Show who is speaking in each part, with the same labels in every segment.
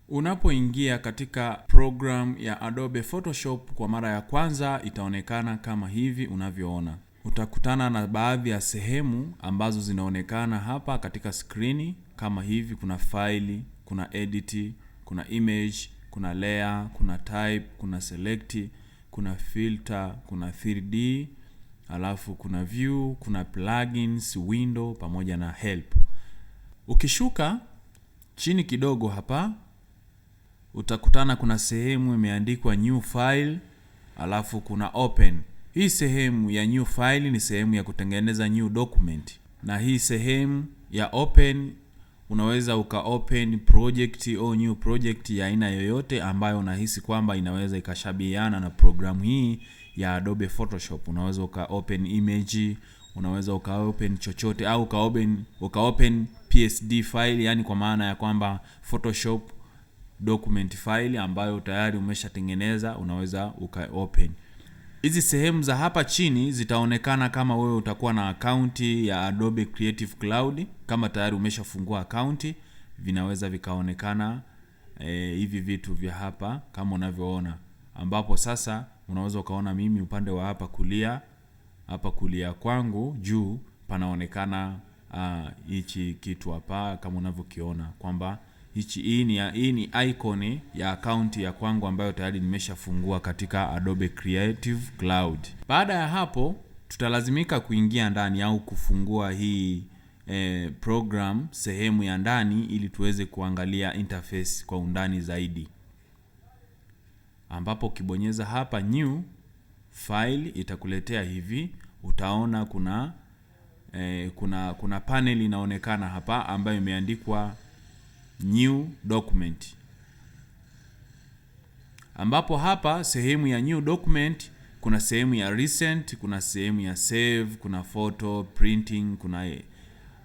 Speaker 1: Unapoingia katika program ya Adobe Photoshop kwa mara ya kwanza, itaonekana kama hivi unavyoona. Utakutana na baadhi ya sehemu ambazo zinaonekana hapa katika skrini kama hivi. Kuna file, kuna edit, kuna image, kuna layer, kuna type, kuna select, kuna filter, kuna 3D, alafu kuna view, kuna plugins, window pamoja na help. Ukishuka chini kidogo hapa utakutana kuna sehemu imeandikwa new file, alafu kuna open. Hii sehemu ya new file ni sehemu ya kutengeneza new document, na hii sehemu ya open unaweza open project au new project ya aina yoyote ambayo unahisi kwamba inaweza ikashabihiana na programu hii ya Adobe Photoshop. Unaweza open image, unaweza open chochote, au open PSD file, yani kwa maana ya kwamba Photoshop document file ambayo tayari umeshatengeneza, unaweza open. Hizi sehemu za hapa chini zitaonekana kama wewe utakuwa na account ya Adobe Creative Cloud. Kama tayari umeshafungua account, vinaweza vikaonekana hivi vitu vya hapa kama unavyoona, ambapo sasa unaweza ukaona mimi upande wa hapa kulia kwangu juu panaonekana hichi kitu hapa kama unavyokiona kwamba hii ni icon ya account ya kwangu ambayo tayari nimeshafungua katika Adobe Creative Cloud. Baada ya hapo tutalazimika kuingia ndani au kufungua hii program sehemu ya ndani ili tuweze kuangalia interface kwa undani zaidi, ambapo ukibonyeza hapa new file itakuletea hivi. Utaona kuna panel inaonekana hapa ambayo imeandikwa new document, ambapo hapa sehemu ya new document kuna sehemu ya recent, kuna sehemu ya save, kuna photo printing,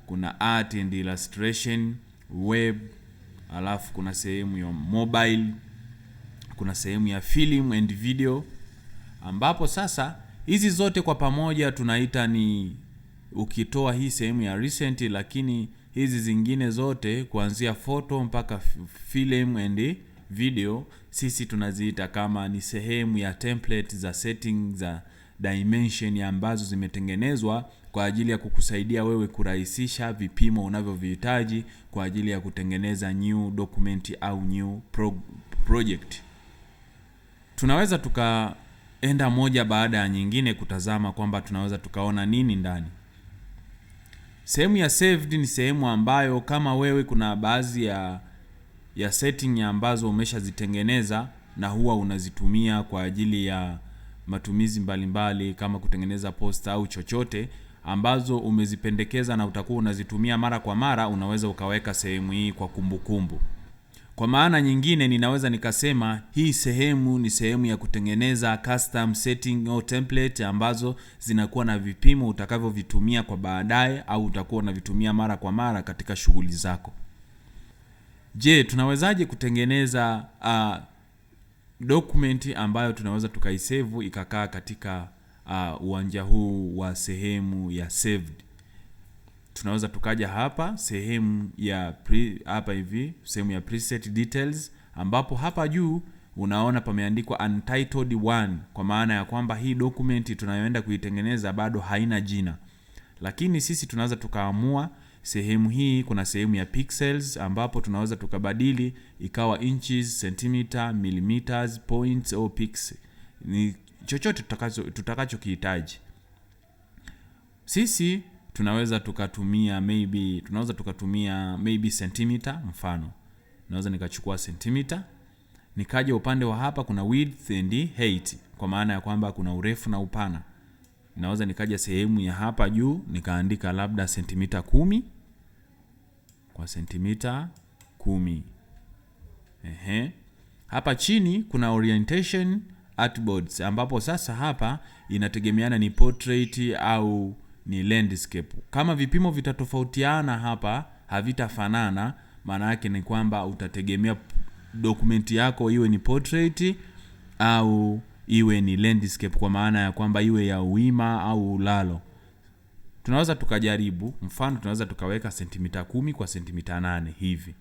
Speaker 1: kuna art and illustration, web, alafu kuna sehemu ya mobile, kuna sehemu ya film and video, ambapo sasa hizi zote kwa pamoja tunaita ni, ukitoa hii sehemu ya recent, lakini hizi zingine zote kuanzia photo mpaka film and video sisi tunaziita kama ni sehemu ya template za setting za dimension ambazo zimetengenezwa kwa ajili ya kukusaidia wewe kurahisisha vipimo unavyovihitaji kwa ajili ya kutengeneza new document au new project. Tunaweza tukaenda moja baada ya nyingine kutazama kwamba tunaweza tukaona nini ndani. Sehemu ya saved ni sehemu ambayo kama wewe kuna baadhi ya setting ambazo umeshazitengeneza na huwa unazitumia kwa ajili ya matumizi mbalimbali kama kutengeneza poster au chochote ambazo umezipendekeza na utakuwa unazitumia mara kwa mara, unaweza ukaweka sehemu hii kwa kumbukumbu. Kwa maana nyingine ninaweza nikasema hii sehemu ni sehemu ya kutengeneza custom setting au template ambazo zinakuwa na vipimo utakavyovitumia kwa baadaye au utakuwa unavitumia mara kwa mara katika shughuli zako. Je, tunawezaje kutengeneza document ambayo tunaweza tukaisave ikakaa katika uwanja huu wa sehemu ya saved? Tunaweza tukaja hapa sehemu ya hapa hivi, sehemu ya preset details, ambapo hapa juu unaona pameandikwa untitled 1, kwa maana ya kwamba hii document tunayoenda kuitengeneza bado haina jina. Lakini sisi tunaweza tukaamua sehemu hii, kuna sehemu ya pixels ambapo tunaweza tukabadili ikawa inches, centimeter, millimeters, points au pixel. Ni chochote tutakachokihitaji. Sisi tunaweza tukatumia maybe centimeter mfano. Naweza nikachukua centimeter, nikaja upande wa hapa kuna width and height, kwa maana ya kwamba kuna urefu na upana. Naweza nikaja sehemu ya hapa juu nikaandika labda sentimita 10 kwa sentimita 10. Hapa chini kuna orientation artboards, ambapo sasa hapa inategemeana ni portrait au ni landscape. Kama vipimo vitatofautiana hapa, havitafanana, maana yake ni kwamba utategemea dokumenti yako iwe ni portrait au iwe ni landscape, kwa maana ya kwamba iwe ya wima au ulalo. Tunaweza tukajaribu, mfano tunaweza tukaweka sentimita 10 kwa sentimita 8 hivi.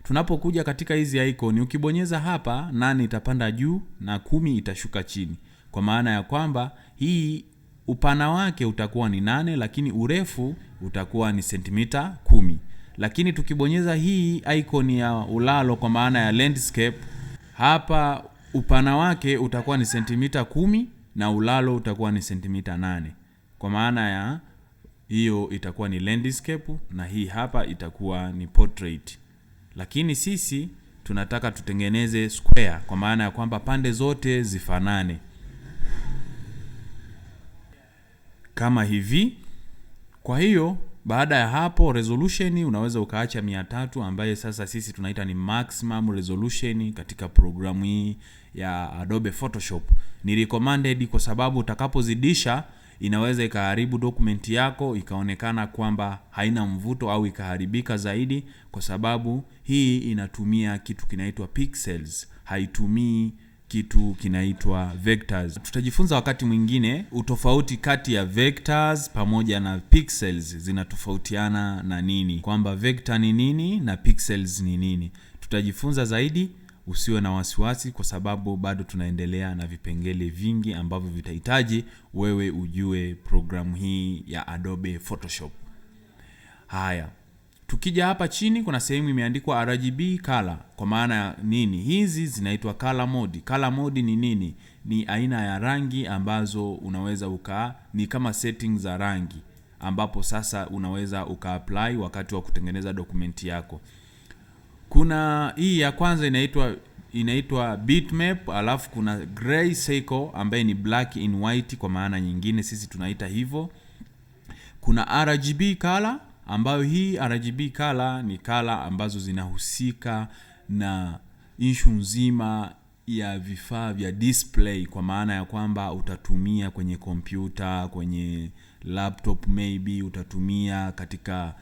Speaker 1: Tunapokuja katika hizi icon, ukibonyeza hapa 8 itapanda juu na 10 itashuka chini. Kwa maana ya kwamba hii upana wake utakuwa ni 8 lakini urefu utakuwa ni sentimita 10. Lakini tukibonyeza hii icon ya ulalo kwa maana ya landscape, hapa upana wake utakuwa ni sentimita 10 na ulalo utakuwa ni sentimita 8. Kwa maana ya hiyo itakuwa ni landscape na hii hapa itakuwa ni portrait. Lakini sisi tunataka tutengeneze square kwa maana ya kwamba pande zote zifanane. Kama hivi. Kwa hiyo baada ya hapo resolution unaweza ukaacha 300 ambaye sasa sisi tunaita ni maximum resolution katika programu hii ya Adobe Photoshop. Ni recommended kwa sababu utakapozidisha inaweza ikaharibu dokumenti yako, ikaonekana kwamba haina mvuto au ikaharibika zaidi, kwa sababu hii inatumia kitu kinaitwa pixels, haitumii kitu kinaitwa vectors. Tutajifunza wakati mwingine utofauti kati ya vectors pamoja na pixels zinatofautiana na nini, kwamba vector ni nini na pixels ni nini. Tutajifunza zaidi, usiwe na wasiwasi kwa sababu bado tunaendelea na vipengele vingi ambavyo vitahitaji wewe ujue programu hii ya Adobe Photoshop. Haya. Tukija hapa chini kuna sehemu imeandikwa RGB color. Kwa maana ya nini? Hizi zinaitwa color mode. Color mode ni nini? Ni aina ya rangi ambazo unaweza ni kama settings za rangi ambapo sasa unaweza apply wakati wa kutengeneza dokumenti yako. Kuna hii ya kwanza inaitwa bitmap, alafu kuna gray circle ambaye ni black in white kwa maana nyingine sisi tunaita hivyo. Kuna RGB color ambayo hii RGB color ni color ambazo zinahusika na issue nzima ya vifaa vya display, kwa maana ya kwamba utatumia kwenye kompyuta, kwenye laptop, maybe utatumia katika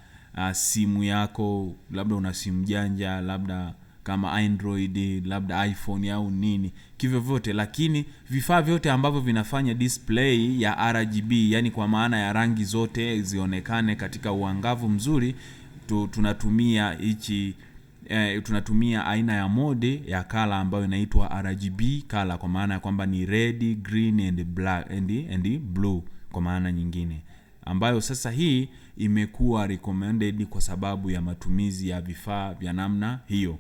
Speaker 1: simu yako, labda una simu janja, labda kama Android, labda iPhone au nini, kivyo vyote. Lakini vifaa vyote ambavyo vinafanya display ya RGB, yani kwa maana ya rangi zote zionekane katika uangavu mzuri, tunatumia tunatumia aina ya mode ya color ambayo inaitwa RGB color, kwa maana ya kwamba ni red, green and black and blue kwa maana nyingine, ambayo sasa hii imekuwa recommended kwa sababu ya matumizi ya vifaa vya namna hiyo.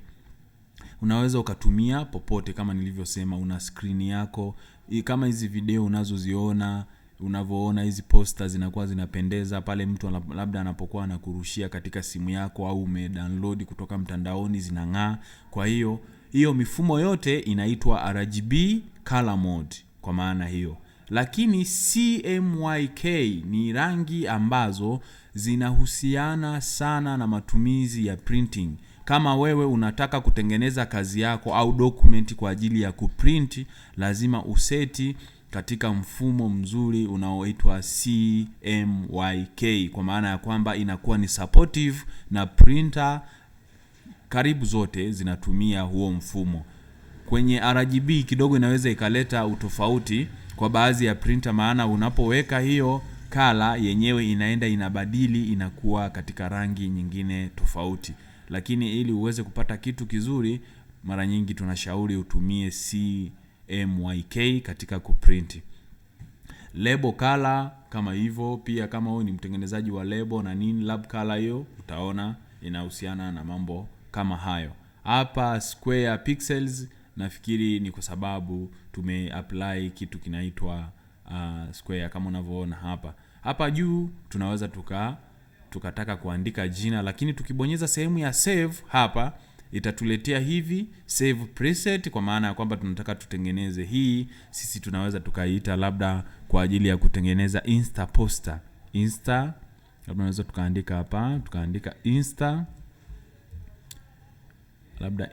Speaker 1: Unaweza ukatumia popote kama nilivyosema. Una screen yako kama hizi video unazoziona, unavoona hizi poster zinakuwa zinapendeza pale mtu labda anapokuwa anakurushia katika simu yako au umedownload kutoka mtandaoni, zinang'aa. Kwa hiyo mifumo yote inaitwa RGB color mode kwa maana hiyo. Lakini CMYK ni rangi ambazo zinahusiana sana na matumizi ya printing. Kama wewe unataka kutengeneza kazi yako au document kwa ajili ya kuprint, lazima useti katika mfumo mzuri unaoitwa CMYK, kwa maana ya kwamba inakuwa ni supportive na printer karibu zote zinatumia huo mfumo. Kwenye RGB kidogo inaweza ikaleta utofauti kwa baadhi ya printer, maana unapoweka hiyo color yenyewe inaenda inabadili, inakuwa katika rangi nyingine tofauti. Lakini ili uweze kupata kitu kizuri, mara nyingi tunashauri utumie CMYK katika kuprint. Label color kama hivyo pia, kama wewe ni mtengenezaji wa label na nini, lab color hiyo utaona inahusiana na mambo kama hayo. Hapa square pixels nafikiri ni kwa sababu tumeapply kitu kinaitwa square kama unavyoona hapa. Hapa juu tunaweza tukataka kuandika jina, lakini tukibonyeza sehemu ya save hapa itatuletea hivi save preset, kwa maana ya kwamba tunataka tutengeneze hii. Sisi tunaweza tukaita labda kwa ajili ya kutengeneza insta poster. Labda tunaweza tukaandika hapa, tukaandika labda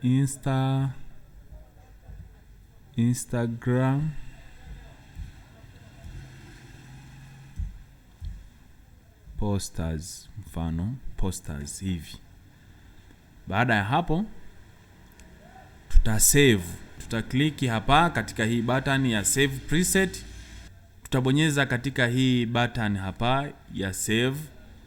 Speaker 1: Instagram posters, mfano posters hivi. Baada ya hapo tutaklik hapa katika hii button ya save preset. Tutabonyeza katika hii button hapa ya save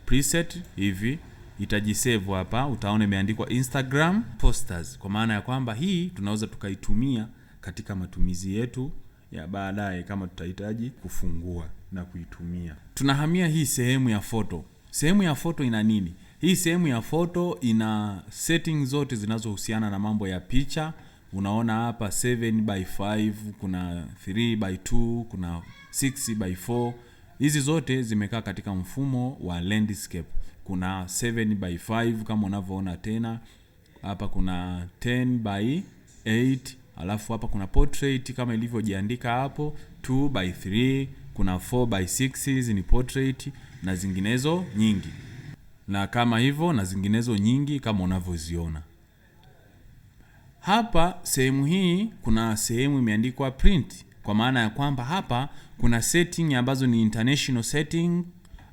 Speaker 1: preset hivi. itajisave hapa, utaona imeandikwa Instagram posters, kwa maana ya kwamba hii tunaweza tukaitumia katika matumizi yetu ya baadaye kama tutahitaji kufungua na kuitumia. Tunahamia hii sehemu ya photo. Sehemu ya photo ina nini? Hii sehemu ya photo ina settings zote zinazohusiana na mambo ya picha. Unaona hapa 7x5, kuna 3x2, kuna 6x4. Hizi zote zimekaa katika mfumo wa landscape. Kuna 7x5 kama unavyoona tena. Hapa kuna 10x8, alafu hapa kuna portrait kama ilivyojiandika hapo, 2x3, kuna 4x6, hizi ni portrait na zinginezo nyingi. Na kama hivyo na zinginezo nyingi kama unavyoziona. Hapa sehemu hii kuna sehemu imeandikwa print, kwa maana ya kwamba hapa kuna setting ambazo ni international setting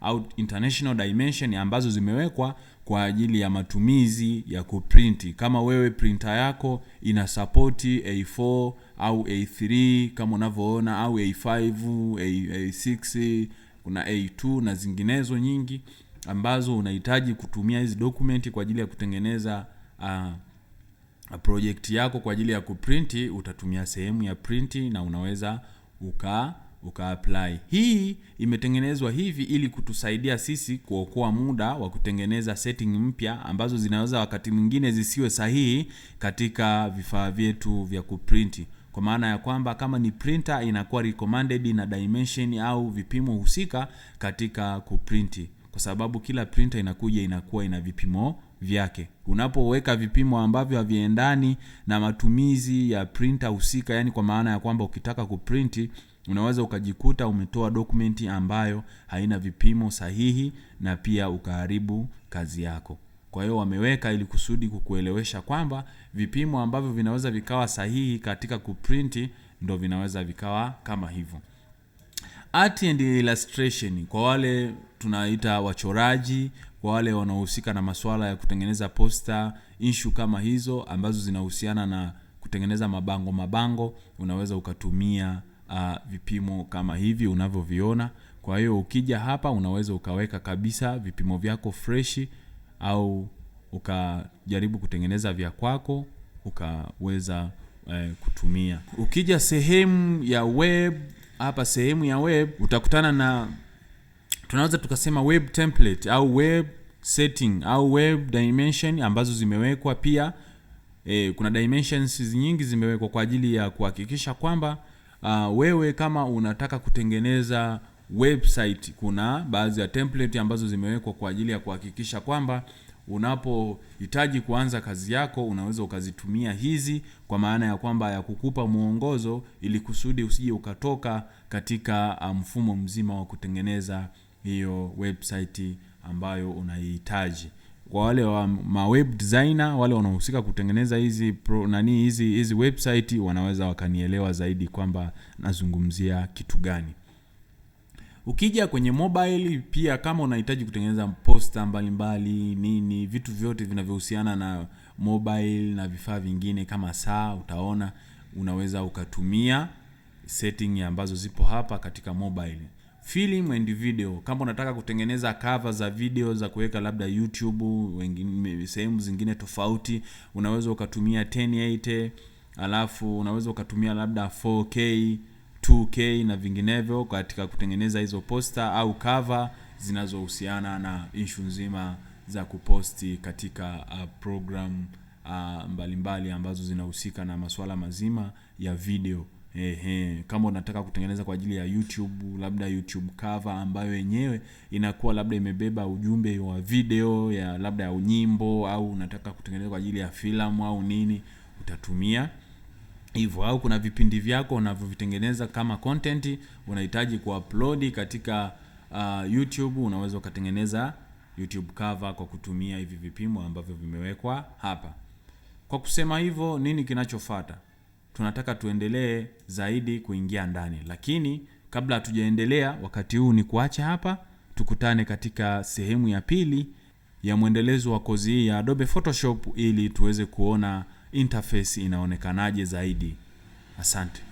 Speaker 1: au international dimension ambazo zimewekwa kwa ajili ya matumizi ya kuprinti. Kama wewe printer yako ina support A4 au A3 kama unavyoona, au A5, A6, kuna A2 na zinginezo nyingi ambazo unahitaji kutumia hizi dokumenti kwa ajili ya kutengeneza project yako kwa ajili ya kuprinti, utatumia sehemu ya printi na unaweza uka-apply. Hii imetengenezwa hivi ili kutusaidia sisi kuokoa muda wa kutengeneza setting mpya ambazo zinaweza wakati mwingine zisiwe sahihi katika vifaa vyetu vya kuprinti. Kwa maana ya kwamba kama ni printer inakuwa recommended na dimension au vipimo husika katika kuprinti, kwa sababu kila printer inakuwa ina vipimo vyake. Unapoweka vipimo ambavyo haviendani na matumizi ya printer husika, yani kwa maana ya kwamba ukitaka kuprinti unaweza ukajikuta umetoa dokumenti ambayo haina vipimo sahihi na pia ukaharibu kazi yako. Kwa hiyo wameweka ili kusudi kukuelewesha kwamba vipimo ambavyo vinaweza vikawa sahihi katika kuprinti ndo vinaweza vikawa kama hivyo. Art and illustration, kwa wale tunaita wachoraji, kwa wale wanaohusika na masuala ya kutengeneza poster, issue kama hizo ambazo zinahusiana na kutengeneza mabango, unaweza ukatumia vipimo kama hivi unavyoviona. Kwa hiyo ukija hapa unaweza ukaweka kabisa vipimo vyako fresh au ukajaribu kutengeneza vya kwako ukaweza kutumia. Ukija sehemu ya web, hapa sehemu ya web utakutana na, tunaweza tukasema web template au web setting au web dimension ambazo zimewekwa pia. Kuna dimensions nyingi zimewekwa kwa ajili ya kuhakikisha kwamba wewe kama unataka kutengeneza website, kuna baadhi ya template ambazo zimewekwa kwa ajili ya kuhakikisha kwamba unapohitaji kuanza kazi yako unaweza ukazitumia hizi, kwa maana ya kwamba ya kukupa muongozo ili kusudi usije ukatoka katika mfumo mzima wa kutengeneza hiyo website ambayo unahitaji. Kwa wale wa web designer, wale wanaohusika kutengeneza hizi website, wanaweza wakanielewa zaidi kwamba nazungumzia kitu gani. Ukija kwenye mobile pia, kama unahitaji kutengeneza poster mbalimbali nini, vitu vyote vinavyohusiana na mobile na vifaa vingine kama saa, utaona unaweza ukatumia setting ambazo zipo hapa katika mobile. Film and video, kama unataka kutengeneza cover za video za kuweka labda YouTube, wengine sehemu zingine tofauti, unaweza ukatumia 1080, alafu unaweza ukatumia labda 4K, 2K na vinginevyo katika kutengeneza hizo poster au cover zinazohusiana na issue nzima za kuposti katika program mbalimbali ambazo zinahusika na masuala mazima ya video. Kama unataka kutengeneza kwa ajili ya YouTube, labda YouTube cover ambayo yenyewe inakuwa labda imebeba ujumbe wa video ya labda ya nyimbo, au unataka kutengeneza kwa ajili ya filamu au nini, utatumia hivyo. Au kuna vipindi vyako unavyovitengeneza kama content unahitaji kuupload katika YouTube, unaweza ukatengeneza YouTube cover kwa kutumia hivi vipimo ambavyo vimewekwa hapa. Kwa kusema hivyo, nini kinachofuata? Tunataka tuendelee zaidi kuingia ndani, lakini kabla hatujaendelea, wakati huu ni kuacha hapa, tukutane katika sehemu ya pili ya mwendelezo wa kozi hii ya Adobe Photoshop ili tuweze kuona interface inaonekanaje zaidi. Asante.